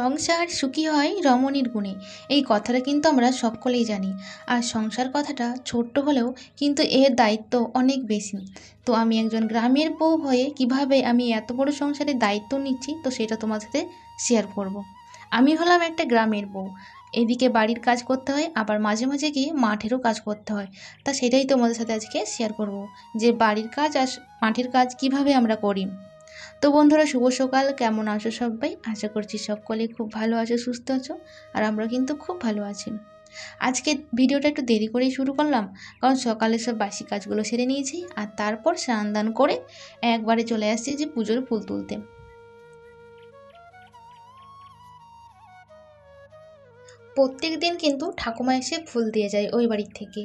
সংসার সুখী হয় রমণীর গুণে, এই কথাটা কিন্তু আমরা সকলেই জানি। আর সংসার কথাটা ছোট্ট হলেও কিন্তু এর দায়িত্ব অনেক বেশি। তো আমি একজন গ্রামের বউ হয়ে কিভাবে আমি এত বড় সংসারের দায়িত্ব নিচ্ছি, তো সেটা তোমার সাথে শেয়ার করব। আমি হলাম একটা গ্রামের বউ, এদিকে বাড়ির কাজ করতে হয়, আবার মাঝে মাঝে গিয়ে মাঠেরও কাজ করতে হয়। তা সেটাই তোমাদের সাথে আজকে শেয়ার করব, যে বাড়ির কাজ আর মাঠের কাজ কিভাবে আমরা করি। তো বন্ধুরা, শুভ সকাল। কেমন আছো সবাই? আশা করছি সকলেই খুব ভালো আছো, সুস্থ আছো। আর আমরা কিন্তু খুব ভালো আছি। আজকে ভিডিওটা একটু দেরি করেই শুরু করলাম, কারণ সকালে সব বাসি কাজগুলো সেরে নিয়েছি, আর তারপর স্নান দান করে একবারে চলে আসছি যে পুজোর ফুল তুলতে। প্রত্যেক দিন কিন্তু ঠাকুমা এসে ফুল দিয়ে যায় ওই বাড়ির থেকে।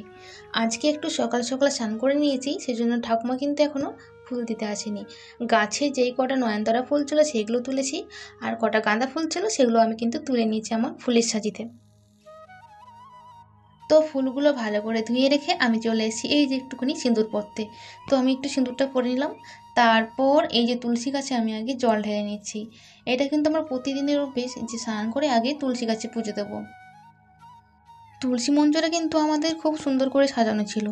আজকে একটু সকাল সকাল স্নান করে নিয়েছি, সেজন্য ঠাকুমা কিন্তু এখনও ফুল দিতে আসেনি। গাছে যেই কটা নয়নতারা ফুল ছিল সেগুলো তুলেছি, আর কটা গাঁদা ফুল ছিল সেগুলো আমি কিন্তু তুলে নিয়েছি আমার ফুলের সাজিতে। তো ফুলগুলো ভালো করে ধুয়ে রেখে আমি চলে এসেছি এই যে একটুখানি সিঁদুর পরতে। তো আমি একটু সিঁদুরটা পরে নিলাম। তারপর এই যে তুলসী গাছে আমি আগে জল ঢেলে নিচ্ছি। এটা কিন্তু আমার প্রতিদিনের অভ্যেস যে স্নান করে আগে তুলসী গাছে পুজো দেবো। তুলসী মঞ্চটা কিন্তু আমাদের খুব সুন্দর করে সাজানো ছিল,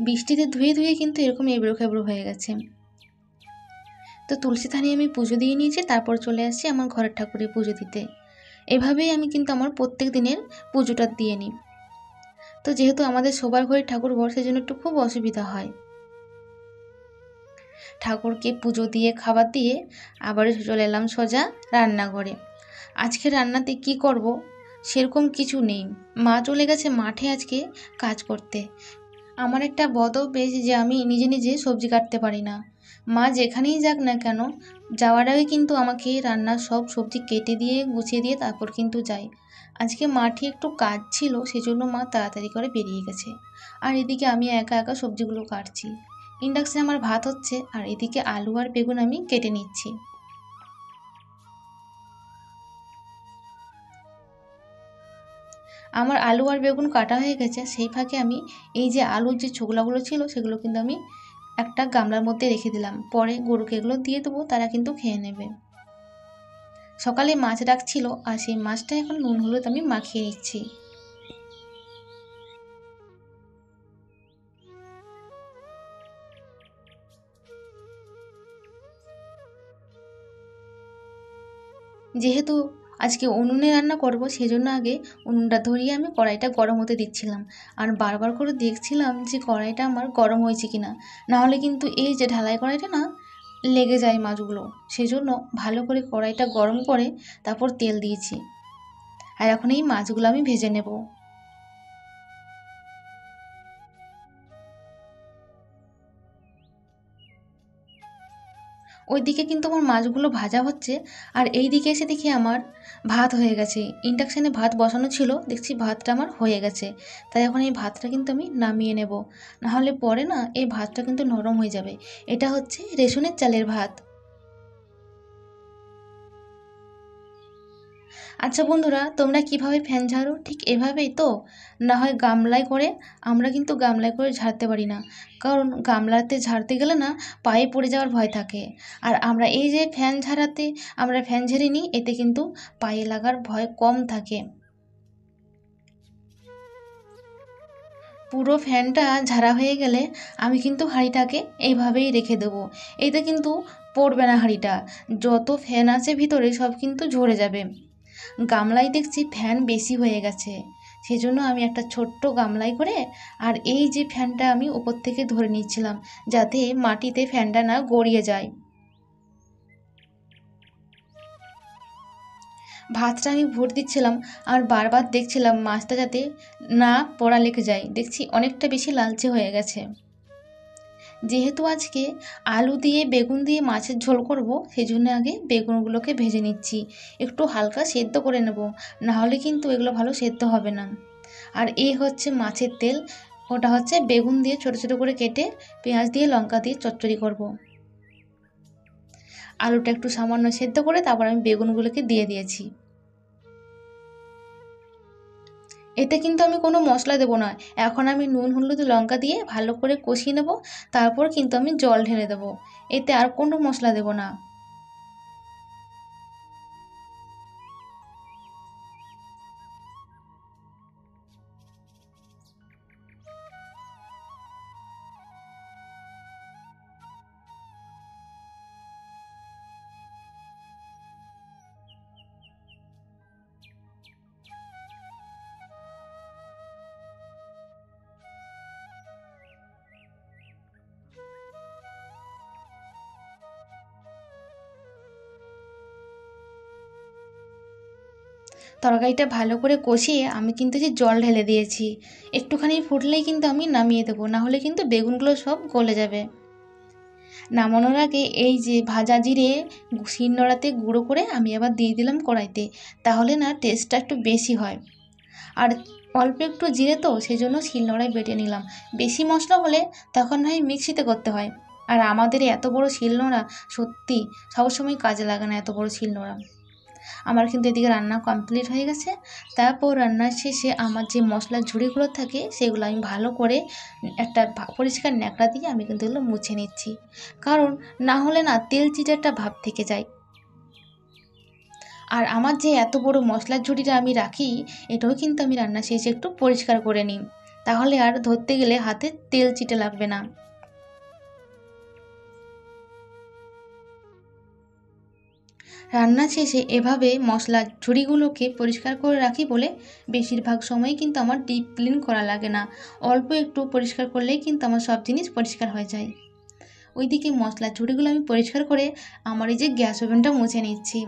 বৃষ্টিতে ধুয়ে ধুয়ে কিন্তু এরকম এবড়ো খেবড়ো হয়ে গেছে। তো তুলসী থানে আমি পুজো দিয়ে নিয়েছি, তারপর চলে আসছি আমার ঘরের ঠাকুরের পুজো দিতে। এভাবেই আমি কিন্তু আমার প্রত্যেক দিনের পুজোটা দিয়ে নিই। তো যেহেতু আমাদের সবার ঘরে ঠাকুর ঘর, সেজন্য একটু খুব অসুবিধা হয়। ঠাকুরকে পুজো দিয়ে খাবার দিয়ে আবার চলে এলাম সোজা রান্নাঘরে। আজকে রান্নাতে কি করব সেরকম কিছু নেই। মা চলে গেছে মাঠে আজকে কাজ করতে। আমার একটা বদ অভ্যেস যে আমি নিজে নিজে সবজি কাটতে পারি না। মা যেখানেই যাক না কেন, যাওয়ার আগে কিন্তু আমাকে রান্নার সব সবজি কেটে দিয়ে গুছিয়ে দিয়ে তারপর কিন্তু যাই। আজকে মাঠে একটু কাজ ছিল, সেজন্য মা তাড়াতাড়ি করে বেরিয়ে গেছে। আর এদিকে আমি একা একা সবজিগুলো কাটছি। ইন্ডাকশানে আমার ভাত হচ্ছে, আর এদিকে আলু আর বেগুন আমি কেটে নিচ্ছি। আমার আলু আর বেগুন কাটা হয়ে গেছে, সেই ফাঁকে আমি এই যে আলুর যে ছোকলাগুলো ছিল সেগুলো কিন্তু আমি একটা গামলার মধ্যে রেখে দিলাম। পরে গরুকে এগুলো দিয়ে দেবো, তারা কিন্তু খেয়ে নেবে। সকালে মাছ রাখছিল, আর সেই মাছটা এখন নুন হলুদ আমি মাখিয়ে নিচ্ছি। যেহেতু আজকে উনুনে রান্না করব, সেজন্য আগে উনুনটা ধরিয়ে আমি কড়াইটা গরম হতে দিচ্ছিলাম। আর বারবার করে দেখছিলাম যে কড়াইটা আমার গরম হয়েছে কিনা, নাহলে কিন্তু এই যে ঢালাই কড়াইটা না, লেগে যায় মাছগুলো। সেজন্য ভালো করে কড়াইটা গরম করে তারপর তেল দিয়েছি। আর এখন এই মাছগুলো আমি ভেজে নেব। ওইদিকে কিন্তু আমার মাছগুলো ভাজা হচ্ছে, আর এই দিকে এসে দেখি আমার ভাত হয়ে গেছে। ইন্ডাকশানে ভাত বসানো ছিল, দেখছি ভাতটা আমার হয়ে গেছে। তাই এখন এই ভাতটা কিন্তু আমি নামিয়ে নেব, নাহলে পরে না এই ভাতটা কিন্তু নরম হয়ে যাবে। এটা হচ্ছে রেশনের চালের ভাত। আচ্ছা বন্ধুরা, তোমরা কিভাবে ফ্যান ঝাড়ো? ঠিক এভাবেই তো? না হয় গামলায় করে? আমরা কিন্তু গামলায় করে ঝাড়তে পারি না, কারণ গামলাতে ঝাড়তে গেলে না পায়ে পড়ে যাওয়ার ভয় থাকে। আর আমরা এই যে ফ্যান ঝাড়াতে আমরা ফ্যান ঝেড়ে নিই, এতে কিন্তু পায়ে লাগার ভয় কম থাকে। পুরো ফ্যানটা ঝাড়া হয়ে গেলে আমি কিন্তু হাঁড়িটাকে এইভাবেই রেখে দেবো। এতে কিন্তু পড়বে না হাঁড়িটা। যত ফ্যান আছে ভিতরে সব কিন্তু ঝরে যাবে। গামলায় দেখছি ফ্যান বেশি হয়ে গেছে, সেজন্য আমি একটা ছোট্ট গামলায় করে আর এই যে ফ্যানটা আমি উপর থেকে ধরে নিচ্ছিলাম, যাতে মাটিতে ফ্যানটা না গড়িয়ে যায়। ভাতটা আমি ভর দিচ্ছিলাম, আর বারবার দেখছিলাম মাছটা যাতে না পোড়া লেগে যায়। দেখছি অনেকটা বেশি লালচে হয়ে গেছে। যেহেতু আজকে আলু দিয়ে বেগুন দিয়ে মাছের ঝোল করব, সেই জন্য আগে বেগুনগুলোকে ভেজে নিচ্ছি। একটু হালকা সেদ্ধ করে নেব, নাহলে কিন্তু এগুলো ভালো সেদ্ধ হবে না। আর এই হচ্ছে মাছের তেল, ওটা হচ্ছে বেগুন দিয়ে ছোটো ছোটো করে কেটে পেঁয়াজ দিয়ে লঙ্কা দিয়ে চচ্চড়ি করব। আলুটা একটু সামান্য সেদ্ধ করে তারপর আমি বেগুনগুলোকে দিয়ে দিয়েছি। এতে কিন্তু আমি কোনো মশলা দেবো না। এখন আমি নুন হলুদ লঙ্কা দিয়ে ভালো করে কষিয়ে নেব, তারপর কিন্তু আমি জল ঢেলে দেবো। এতে আর কোনো মশলা দেবো না। তরকারিটা ভালো করে কষিয়ে আমি কিন্তু যে জল ঢেলে দিয়েছি, একটুখানি ফুটলেই কিন্তু আমি নামিয়ে দেবো, নাহলে কিন্তু বেগুনগুলো সব গলে যাবে। নামানোর আগে এই যে ভাজা জিরে শিলনোড়াতে গুঁড়ো করে আমি আবার দিয়ে দিলাম কড়াইতে, তাহলে না টেস্টটা একটু বেশি হয়। আর অল্প একটু জিরে তো সেই জন্য শিলনোড়ায় বেটে নিলাম। বেশি মশলা হলে তখন হয় মিক্সিতে করতে হয়, আর আমাদের এত বড় শিলনোড়া সত্যি সবসময় কাজে লাগে না, এত বড় শিলনোড়া। আমার কিন্তু এদিকে রান্না কমপ্লিট হয়ে গেছে। তারপর রান্নার শেষে আমার যে মশলার ঝুড়িগুলো থাকে সেগুলো আমি ভালো করে একটা পরিষ্কার ন্যাকড়া দিয়ে আমি কিন্তু এগুলো মুছে নিচ্ছি, কারণ না হলে না তেল চিটাটা ভাব থেকে যায়। আর আমার যে এত বড় মশলার ঝুড়িটা আমি রাখি, এটাও কিন্তু আমি রান্না শেষে একটু পরিষ্কার করে নিই, তাহলে আর ধরতে গেলে হাতে তেল চিটে লাগবে না। রান্না শেষে এভাবে মশলার ঝুড়িগুলোকে পরিষ্কার করে রাখি বলে বেশিরভাগ সময় কিন্তু আমার ডিপ ক্লিন করা লাগে না, অল্প একটু পরিষ্কার করলেই কিন্তু আমার সব জিনিস পরিষ্কার হয়ে যায়। ওইদিকে মশলার ঝুড়িগুলো আমি পরিষ্কার করে আমার এই যে গ্যাস ওভেনটা মুছে নিচ্ছি।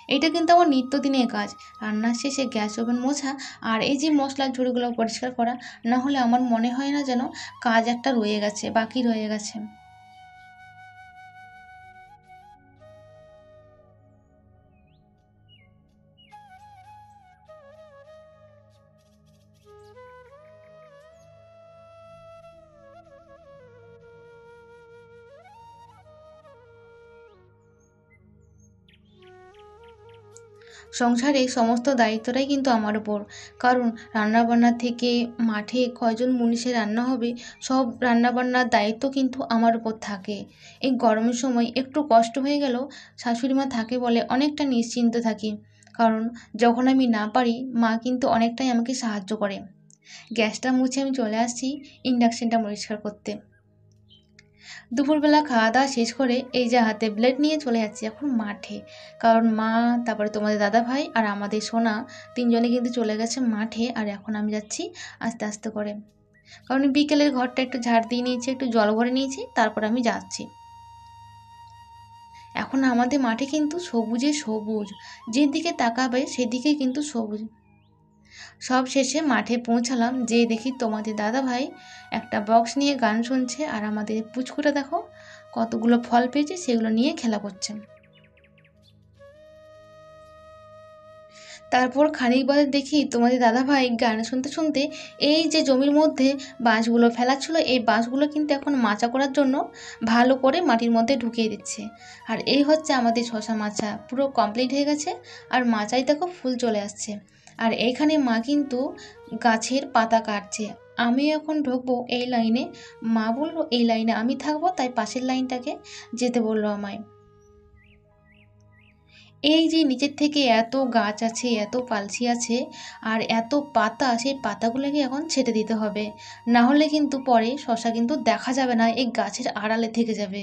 এটা কিন্তু আমার নিত্যদিনের কাজ, রান্নার শেষে গ্যাস ওভেন মোছা আর এই যে মশলার ঝুড়িগুলো পরিষ্কার করা, না হলে আমার মনে হয় না যেন কাজ একটা রয়ে গেছে, বাকি রয়ে গেছে। সংসারে সমস্ত দায়িত্বটাই কিন্তু আমার ওপর, কারণ রান্নাবান্না থেকে মাঠে কয়জন মুনিষে রান্না হবে, সব রান্নাবান্নার দায়িত্ব কিন্তু আমার ওপর থাকে। এই গরমের সময় একটু কষ্ট হয়ে গেলেও শাশুড়ি মা থাকে বলে অনেকটা নিশ্চিন্ত থাকি, কারণ যখন আমি না পারি মা কিন্তু অনেকটাই আমাকে সাহায্য করে। গ্যাসটা মুছে আমি চলে আসছি ইন্ডাকশনটা পরিষ্কার করতে। দুপুরবেলা খাওয়া দাওয়া শেষ করে এই যে হাতে ব্লেড নিয়ে চলে যাচ্ছি এখন মাঠে, কারণ মা, তারপরে তোমাদের দাদা ভাই আর আমাদের সোনা তিনজনে কিন্তু চলে গেছে মাঠে, আর এখন আমি যাচ্ছি আস্তে আস্তে করে, কারণ বিকেলের ঘরটা একটু ঝাড় দিয়ে নিয়েছি, একটু জল ভরে নিয়েছি, তারপর আমি যাচ্ছি। এখন আমাদের মাঠে কিন্তু সবুজে সবুজ, যেদিকে তাকাবে সেদিকে কিন্তু সবুজ। সব শেষে মাঠে পৌঁছালাম, যেয়ে দেখি তোমাদের দাদা ভাই একটা বক্স নিয়ে গান শুনছে, আর আমাদের পুচকুটা দেখো কতগুলো ফল পেয়েছে সেগুলো নিয়ে খেলা করছে। তারপর খানিক বাদে দেখি তোমাদের দাদা ভাই গান শুনতে শুনতে এই যে জমির মধ্যে বাঁশগুলো ফেলা ছিল, এই বাঁশগুলো কিন্তু এখন মাচা করার জন্য ভালো করে মাটির মধ্যে ঢুকিয়ে দিচ্ছে। আর এই হচ্ছে আমাদের শশা মাচা পুরো কমপ্লিট হয়ে গেছে, আর মাচায় দেখো ফুল চলে আসছে। আর এইখানে মা কিন্তু গাছের পাতা কাটছে। আমি এখন ঢুকবো এই লাইনে, মা বললো এই লাইনে আমি থাকবো, তাই পাশের লাইনটাকে যেতে বললো আমায়। এই যে নিচের থেকে এত গাছ আছে, এত পালসি আছে, আর এত পাতা, সেই পাতাগুলোকে এখন ছেটে দিতে হবে, না হলে কিন্তু পরে শশা কিন্তু দেখা যাবে না, এই গাছের আড়ালে থেকে যাবে।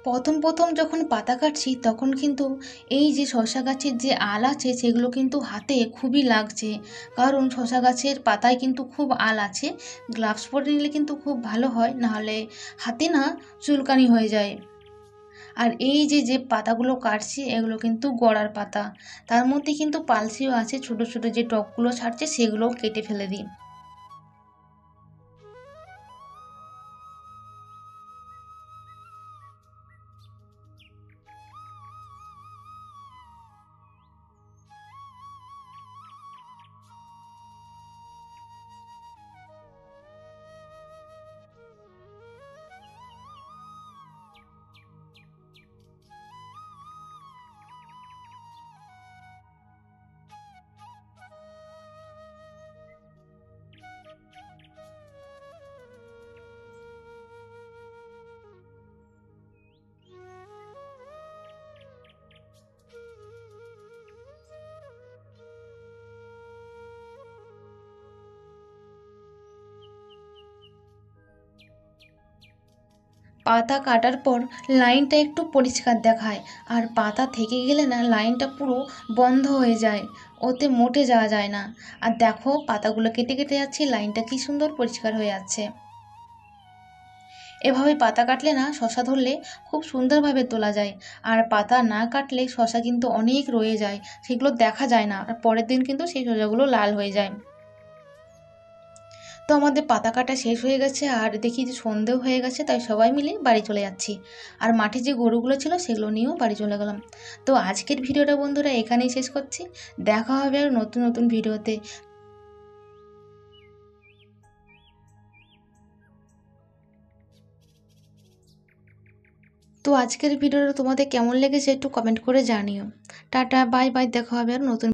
প্রথম প্রথম যখন পাতা কাটছি তখন কিন্তু এই যে শশা গাছের যে আল আছে সেগুলো কিন্তু হাতে খুবই লাগছে, কারণ শশা গাছের পাতায় কিন্তু খুব আল আছে। গ্লাভস পরে নিলে কিন্তু খুব ভালো হয়, নাহলে হাতে না চুলকানি হয়ে যায়। আর এই যে যে পাতাগুলো কাটছি এগুলো কিন্তু গড়ার পাতা, তার মধ্যে কিন্তু পালসিও আছে, ছোট ছোট যে টকগুলো ছাড়ছে সেগুলোও কেটে ফেলে দিই। পাতা কাটার পর লাইনটা একটু পরিষ্কার দেখায়, আর পাতা থেকে গেলে না লাইনটা পুরো বন্ধ হয়ে যায়, ওতে মোটে যাওয়া যায় না। আর দেখো পাতাগুলো কেটে কেটে যাচ্ছে, লাইনটা কি সুন্দর পরিষ্কার হয়ে যাচ্ছে। এভাবে পাতা কাটলে না শশা ধরলে খুব সুন্দরভাবে তোলা যায়। আর পাতা না কাটলে শশা কিন্তু অনেক রয়ে যায়, সেগুলো দেখা যায় না, আর পরের দিন কিন্তু সেই শশাগুলো লাল হয়ে যায়। তো আমাদের পাতা কাটা শেষ হয়ে গেছে, আর দেখি যে সন্ধেও হয়ে গেছে, তাই সবাই মিলে বাড়ি চলে যাচ্ছি। আর মাঠে যে গরুগুলো ছিল সেগুলো নিয়েও বাড়ি চলে গেলাম। তো আজকের ভিডিওটা বন্ধুরা এখানেই শেষ করছি। দেখা হবে আর নতুন নতুন ভিডিওতে। তো আজকের ভিডিওটা তোমাদের কেমন লেগেছে একটু কমেন্ট করে জানিও। টাটা, বাই বাই, দেখা হবে আর নতুন